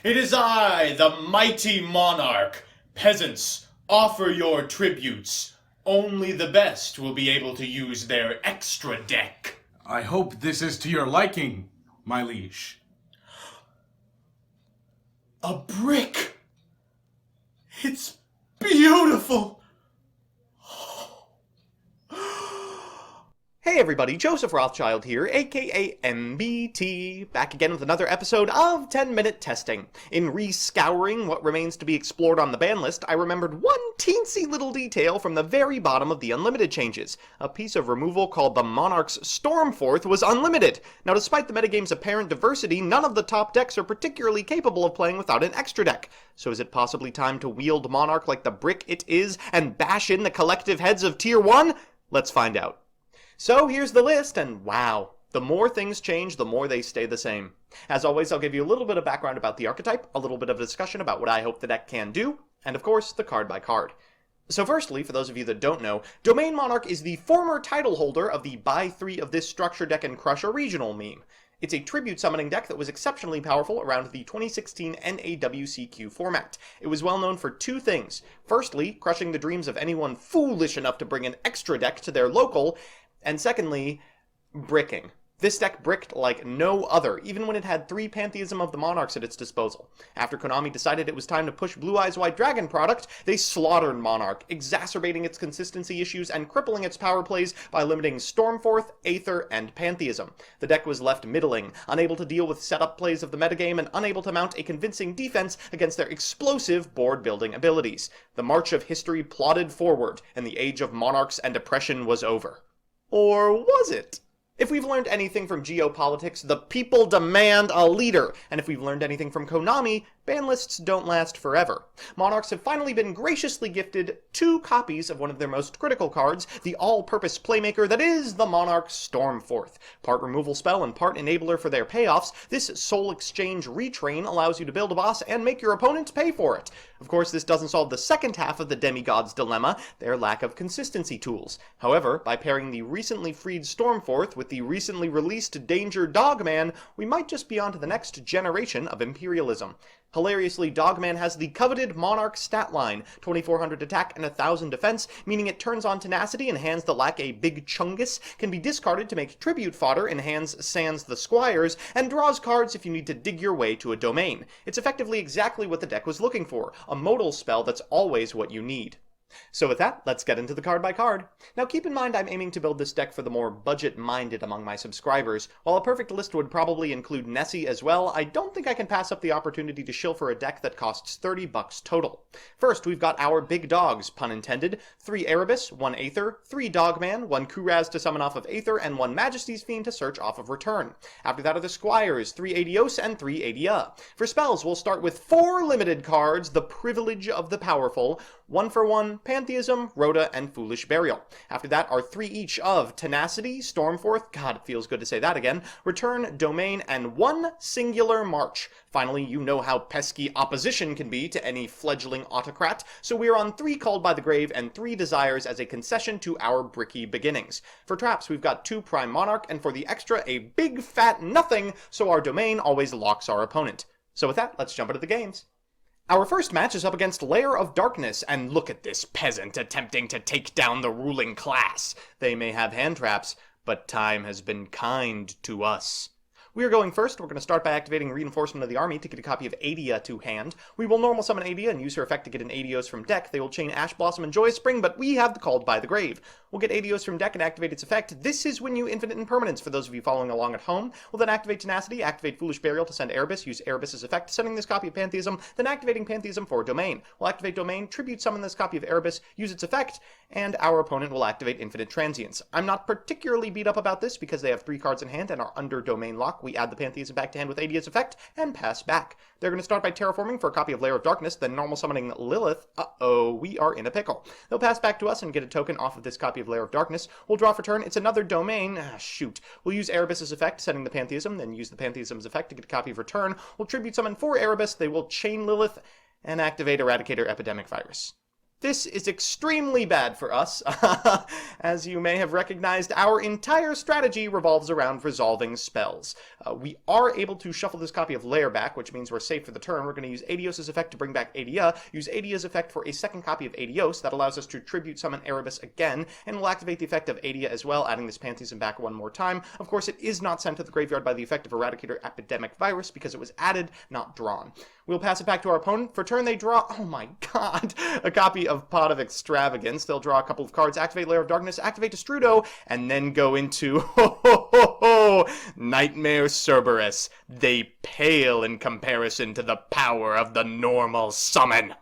It is I, the mighty Monarch. Peasants, offer your tributes. Only the best will be able to use their extra deck. I hope this is to your liking, my liege. A brick! It's beautiful! Hey everybody, Joseph Rothschild here, aka MBT, back again with another episode of 10-Minute Testing. In re-scouring what remains to be explored on the ban list, I remembered one teensy little detail from the very bottom of the unlimited changes. A piece of removal called the Monarchs stormforth was unlimited. Now despite the metagame's apparent diversity, none of the top decks are particularly capable of playing without an extra deck. So is it possibly time to wield Monarch like the brick it is and bash in the collective heads of Tier 1? Let's find out. So here's the list, and wow, the more things change, the more they stay the same. As always, I'll give you a little bit of background about the archetype, a little bit of a discussion about what I hope the deck can do, and of course, the card by card. So firstly, for those of you that don't know, Domain Monarch is the former title holder of the buy 3 of this structure deck and crush a regional meme. It's a tribute summoning deck that was exceptionally powerful around the 2016 NAWCQ format. It was well known for two things. Firstly, crushing the dreams of anyone foolish enough to bring an extra deck to their local, and secondly, bricking. This deck bricked like no other, even when it had 3 Pantheism of the Monarchs at its disposal. After Konami decided it was time to push Blue Eyes White Dragon product, they slaughtered Monarch, exacerbating its consistency issues and crippling its power plays by limiting Stormforth, Aether, and Pantheism. The deck was left middling, unable to deal with setup plays of the metagame and unable to mount a convincing defense against their explosive board-building abilities. The march of history plodded forward, and the age of Monarchs and oppression was over. Or was it? If we've learned anything from geopolitics, the people demand a leader. And if we've learned anything from Konami, ban lists don't last forever. Monarchs have finally been graciously gifted 2 copies of one of their most critical cards, the all-purpose playmaker that is the Monarch Stormforth. Part removal spell and part enabler for their payoffs, this soul exchange retrain allows you to build a boss and make your opponent pay for it. Of course, this doesn't solve the second half of the demigod's dilemma, their lack of consistency tools. However, by pairing the recently freed Stormforth with the recently released Danger Dogman, we might just be on to the next generation of imperialism. Hilariously, Dogman has the coveted Monarch stat line, 2400 attack and 1000 defense, meaning it turns on tenacity in hands that lack a big chungus, can be discarded to make tribute fodder in hands sans the squires, and draws cards if you need to dig your way to a domain. It's effectively exactly what the deck was looking for, a modal spell that's always what you need. So with that, let's get into the card by card. Now keep in mind I'm aiming to build this deck for the more budget-minded among my subscribers. While a perfect list would probably include Nessie as well, I don't think I can pass up the opportunity to shill for a deck that costs $30 total. First, we've got our big dogs, pun intended, 3 Erebus, 1 Aether, 3 Dogman, 1 Kuraz to summon off of Aether, and 1 Majesty's Fiend to search off of Return. After that are the Squires, 3 Adios and 3 Adia. For spells, we'll start with 4 limited cards, the Privilege of the Powerful, 1 for 1, Pantheism, Rhoda, and Foolish Burial. After that are 3 each of Tenacity, Stormforth, God, it feels good to say that again, Return, Domain, and 1 Singular March. Finally, you know how pesky opposition can be to any fledgling autocrat, so we're on 3 Called by the Grave and 3 Desires as a concession to our bricky beginnings. For traps, we've got 2 Prime Monarch, and for the extra, a big fat nothing, so our Domain always locks our opponent. So with that, let's jump into the games. Our first match is up against Lair of Darkness, and look at this peasant attempting to take down the ruling class. They may have hand traps, but time has been kind to us. We are going first. We're going to start by activating Reinforcement of the Army to get a copy of Adia to hand. We will normal summon Adia and use her effect to get an Adios from deck. They will chain Ash Blossom and Joyous Spring, but we have the Called by the Grave. We'll get Adios from deck and activate its effect. This is when you infinite impermanence for those of you following along at home. We'll then activate Tenacity, activate Foolish Burial to send Erebus, use Erebus's effect, sending this copy of Pantheism, then activating Pantheism for Domain. We'll activate Domain, tribute summon this copy of Erebus, use its effect, and our opponent will activate Infinite Transience. I'm not particularly beat up about this because they have 3 cards in hand and are under Domain lock. We add the Pantheism back to hand with Adia's effect and pass back. They're going to start by terraforming for a copy of Lair of Darkness, then normal summoning Lilith. Uh-oh, we are in a pickle. They'll pass back to us and get a token off of this copy of Lair of Darkness. We'll draw for turn. It's another Domain. Shoot. We'll use Erebus's effect, setting the Pantheism, then use the Pantheism's effect to get a copy of Return. We'll tribute summon 4 Erebus. They will chain Lilith and activate Eradicator Epidemic Virus. This is extremely bad for us. As you may have recognized, our entire strategy revolves around resolving spells. We are able to shuffle this copy of Lair back, which means we're safe for the turn. We're going to use Adios' effect to bring back Adia, use Adia's effect for a second copy of Adios. That allows us to tribute summon Erebus again, and we'll activate the effect of Adia as well, adding this Pantheism back one more time. Of course, it is not sent to the graveyard by the effect of Eradicator Epidemic Virus because it was added, not drawn. We'll pass it back to our opponent. For turn, they draw, oh my god, a copy of Pot of Extravagance. They'll draw a couple of cards, activate Lair of Darkness, activate Destrudo, and then go into, Nightmare Cerberus. They pale in comparison to the power of the normal summon.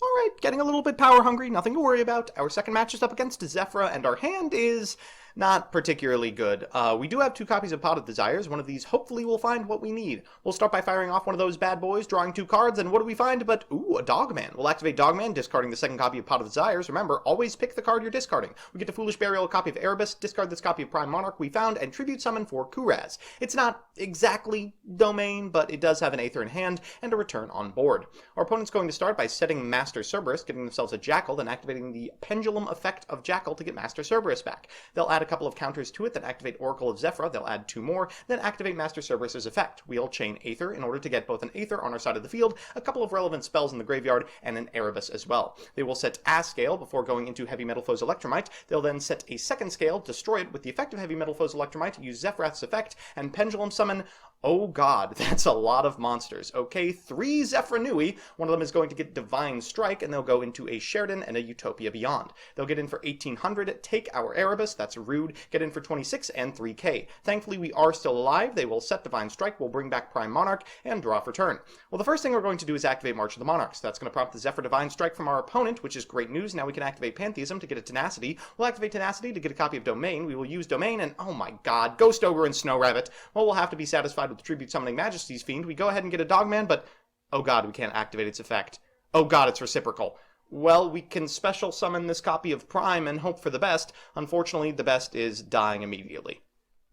Alright, getting a little bit power hungry, nothing to worry about. Our second match is up against Zephyra, and our hand is not particularly good. We do have 2 copies of Pot of Desires. One of these hopefully will find what we need. We'll start by firing off one of those bad boys, drawing 2 cards, and what do we find but, ooh, a Dogman. We'll activate Dogman, discarding the second copy of Pot of Desires. Remember, always pick the card you're discarding. We get to Foolish Burial a copy of Erebus, discard this copy of Prime Monarch we found, and tribute summon for Kuraz. It's not exactly Domain, but it does have an Aether in hand, and a return on board. Our opponent's going to start by setting Master Cerberus, giving themselves a Jackal, then activating the Pendulum effect of Jackal to get Master Cerberus back. They'll add a couple of counters to it, then activate Oracle of Zephyra, they'll add 2 more, then activate Master Cerberus' effect. We'll chain Aether in order to get both an Aether on our side of the field, a couple of relevant spells in the graveyard, and an Erebus as well. They will set Scale before going into Heavy Metal Foe's Electromite. They'll then set a second Scale, destroy it with the effect of Heavy Metal Foe's Electromite, use Zephyrath's effect, and Pendulum summon. Oh god, that's a lot of monsters. Okay, 3 Zephyranui. One of them is going to get Divine Strike, and they'll go into a Sheridan and a Utopia Beyond. They'll get in for 1800, take our Erebus, that's rude, get in for 26 and 3k. Thankfully, we are still alive. They will set Divine Strike, we'll bring back Prime Monarch, and draw for turn. Well, the first thing we're going to do is activate March of the Monarchs. That's going to prompt the Zephyr Divine Strike from our opponent, which is great news. Now we can activate Pantheism to get a Tenacity. We'll activate Tenacity to get a copy of Domain. We will use Domain, and oh my god, Ghost Ogre and Snow Rabbit. Well, we'll have to be satisfied with the Tribute Summoning Majesty's Fiend. We go ahead and get a Dogman, but oh god, we can't activate its effect. Oh god, it's reciprocal. Well, we can special summon this copy of Prime and hope for the best. Unfortunately, the best is dying immediately.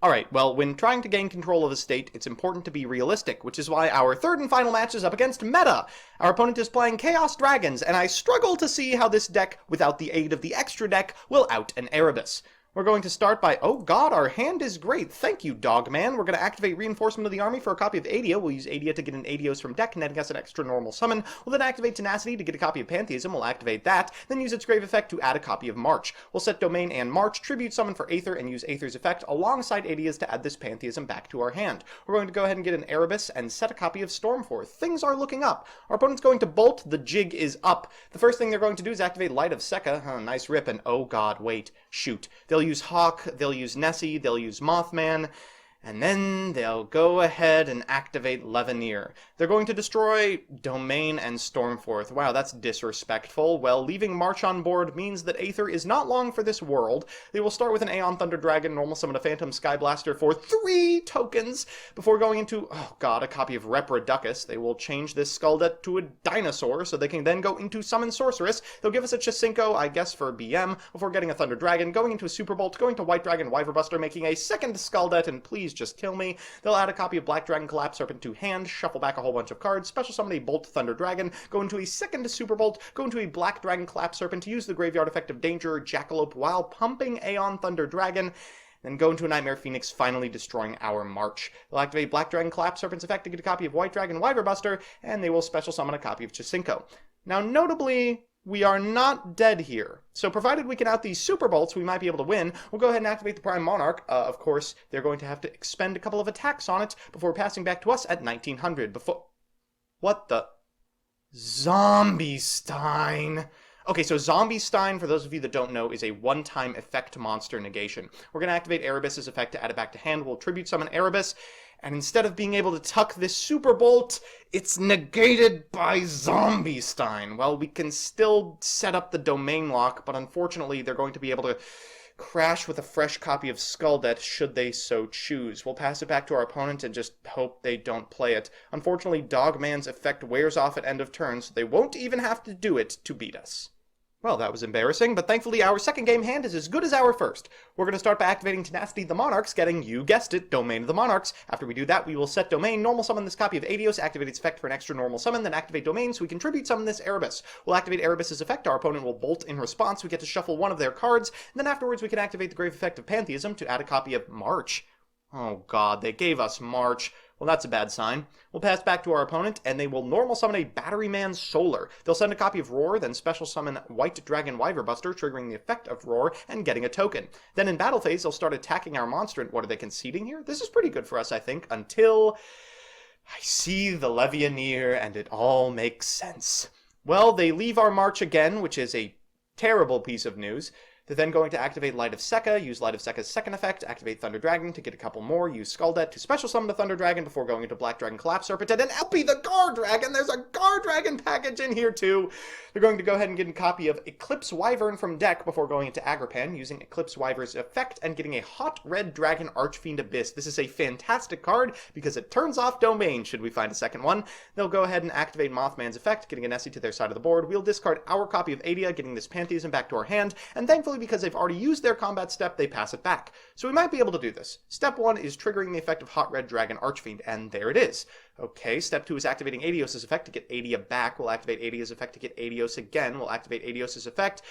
Alright, well, when trying to gain control of a state, it's important to be realistic, which is why our third and final match is up against Meta. Our opponent is playing Chaos Dragons, and I struggle to see how this deck, without the aid of the extra deck, will out an Erebus. We're going to start by, oh god, our hand is great. Thank you, Dogman. We're going to activate Reinforcement of the Army for a copy of Adia. We'll use Adia to get an Adios from deck, netting us an extra normal summon. We'll then activate Tenacity to get a copy of Pantheism. We'll activate that, then use its Grave effect to add a copy of March. We'll set Domain and March, tribute summon for Aether, and use Aether's effect alongside Adia's to add this Pantheism back to our hand. We're going to go ahead and get an Erebus and set a copy of Stormforth. Things are looking up. Our opponent's going to bolt. The jig is up. The first thing they're going to do is activate Light of Sekka. Nice rip, and oh god, wait, shoot. They'll use Hawk, they'll use Nessie, they'll use Mothman, and then they'll go ahead and activate Leveneer. They're going to destroy Domain and Stormforth. Wow, that's disrespectful. Well, leaving March on board means that Aether is not long for this world. They will start with an Aeon Thunder Dragon, normal summon a Phantom Skyblaster for 3 tokens, before going into, oh god, a copy of Reproducus. They will change this Skuldet to a dinosaur, so they can then go into Summon Sorceress. They'll give us a Chisinko, I guess, for BM, before getting a Thunder Dragon, going into a Superbolt, going to White Dragon Wyverbuster, making a second Skuldet, and please just kill me. They'll add a copy of Black Dragon Collapse Serpent to hand, shuffle back a whole bunch of cards, special summon a Bolt Thunder Dragon, go into a second Superbolt, go into a Black Dragon Collapse Serpent to use the graveyard effect of Danger, Jackalope while pumping Aeon Thunder Dragon, then go into a Nightmare Phoenix, finally destroying our March. They'll activate Black Dragon Collapse Serpent's effect to get a copy of White Dragon Wyverbuster, and they will special summon a copy of Chisinko. Now, notably, we are not dead here. So provided we can out these Super Bolts, we might be able to win. We'll go ahead and activate the Prime Monarch. Of course, they're going to have to expend a couple of attacks on it before passing back to us at 1900. What the? Zombie Stein. Okay, so Zombie Stein, for those of you that don't know, is a one-time effect monster negation. We're going to activate Erebus' effect to add it back to hand. We'll tribute summon Erebus, and instead of being able to tuck this Super Bolt, it's negated by Zombie Stein. Well, we can still set up the Domain Lock, but unfortunately they're going to be able to crash with a fresh copy of Skuldet should they so choose. We'll pass it back to our opponent and just hope they don't play it. Unfortunately, Dogman's effect wears off at end of turn, so they won't even have to do it to beat us. Well, that was embarrassing, but thankfully our second game hand is as good as our first. We're going to start by activating Tenacity the Monarchs, getting, you guessed it, Domain of the Monarchs. After we do that, we will set Domain, normal summon this copy of Adios, activate its effect for an extra normal summon, then activate Domain so we can tribute summon this Erebus. We'll activate Erebus's effect, our opponent will bolt in response, we get to shuffle one of their cards, and then afterwards we can activate the Grave effect of Pantheism to add a copy of March. Oh god, they gave us March. Well, that's a bad sign. We'll pass back to our opponent, and they will normal summon a Batteryman Solar. They'll send a copy of Roar, then special summon White Dragon Wyverbuster, triggering the effect of Roar, and getting a token. Then in battle phase, they'll start attacking our monster, and what are they conceding here? This is pretty good for us, I think, until I see the Levianeer, and it all makes sense. Well, they leave our March again, which is a terrible piece of news. They're then going to activate Light of Sekka, use Light of Sekka's second effect, activate Thunder Dragon to get a couple more, use Skuldet to special summon the Thunder Dragon before going into Black Dragon Collapse Serpent, and then LP the Gar Dragon! There's a Gar Dragon package in here too! They're going to go ahead and get a copy of Eclipse Wyvern from deck before going into Agrippan, using Eclipse Wyvern's effect and getting a Hot Red Dragon Archfiend Abyss. This is a fantastic card because it turns off Domain should we find a second one. They'll go ahead and activate Mothman's effect, getting a Nessie to their side of the board. We'll discard our copy of Adia, getting this Pantheism back to our hand, and thankfully because they've already used their combat step, they pass it back. So we might be able to do this. Step 1 is triggering the effect of Hot Red Dragon Archfiend, and there it is. Okay, step 2 is activating Adios' effect to get Adia back. We'll activate Adia's effect to get Adios again. We'll activate Adios' effect,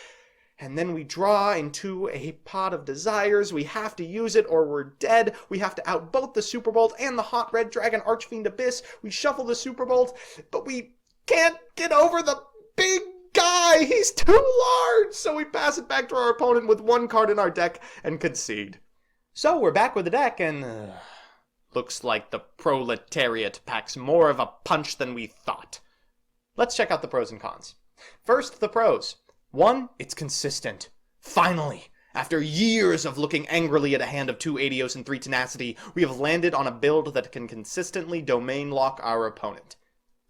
and then we draw into a Pot of Desires. We have to use it or we're dead. We have to out both the Super Bolt and the Hot Red Dragon Archfiend Abyss. We shuffle the Super Bolt, but we can't get over the big guy! He's too large! So we pass it back to our opponent with one card in our deck and concede. So we're back with the deck and looks like the proletariat packs more of a punch than we thought. Let's check out the pros and cons. First, the pros. 1, it's consistent. Finally! After years of looking angrily at a hand of 2 Adios and 3 Tenacity, we have landed on a build that can consistently domain lock our opponent.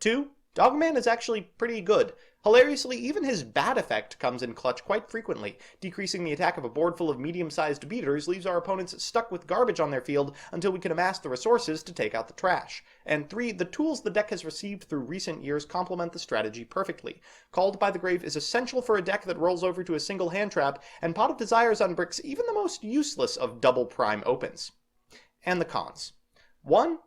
2, Dogman is actually pretty good. Hilariously, even his bad effect comes in clutch quite frequently. Decreasing the attack of a board full of medium-sized beaters leaves our opponents stuck with garbage on their field until we can amass the resources to take out the trash. And 3, the tools the deck has received through recent years complement the strategy perfectly. Called by the Grave is essential for a deck that rolls over to a single hand trap, and Pot of Desires unbricks even the most useless of double prime opens. And the cons. 1,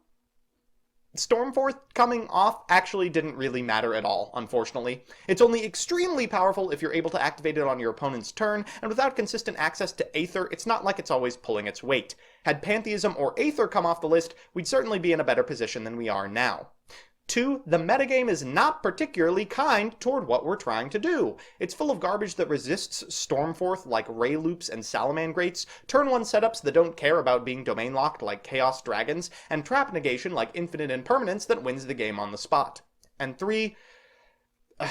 Stormforth coming off actually didn't really matter at all, unfortunately. It's only extremely powerful if you're able to activate it on your opponent's turn, and without consistent access to Aether, it's not like it's always pulling its weight. Had Pantheism or Aether come off the list, we'd certainly be in a better position than we are now. 2, the metagame is not particularly kind toward what we're trying to do. It's full of garbage that resists Stormforth like Ray Loops and Salamangrates, turn 1 setups that don't care about being domain locked like Chaos Dragons, and trap negation like Infinite Impermanence that wins the game on the spot. And 3, I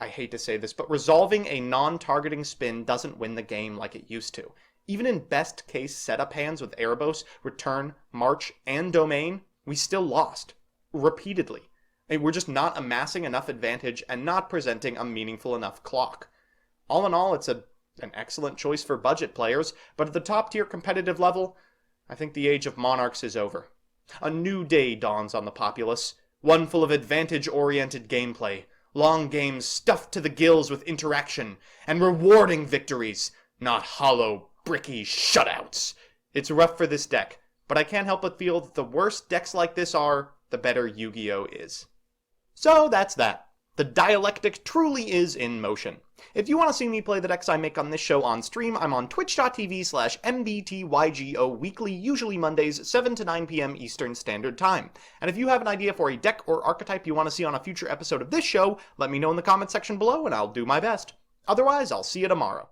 hate to say this, but resolving a non-targeting spin doesn't win the game like it used to. Even in best case setup hands with Erebos, Return, March, and Domain, we still lost. Repeatedly. We're just not amassing enough advantage and not presenting a meaningful enough clock. All in all, it's an excellent choice for budget players, but at the top tier competitive level, I think the age of Monarchs is over. A new day dawns on the populace, one full of advantage-oriented gameplay, long games stuffed to the gills with interaction, and rewarding victories, not hollow, bricky shutouts. It's rough for this deck, but I can't help but feel that the worse decks like this are, the better Yu-Gi-Oh! Is. So that's that. The dialectic truly is in motion. If you want to see me play the decks I make on this show on stream, I'm on twitch.tv/mbtygo weekly, usually Mondays, 7 to 9 p.m. Eastern Standard Time. And if you have an idea for a deck or archetype you want to see on a future episode of this show, let me know in the comment section below and I'll do my best. Otherwise, I'll see you tomorrow.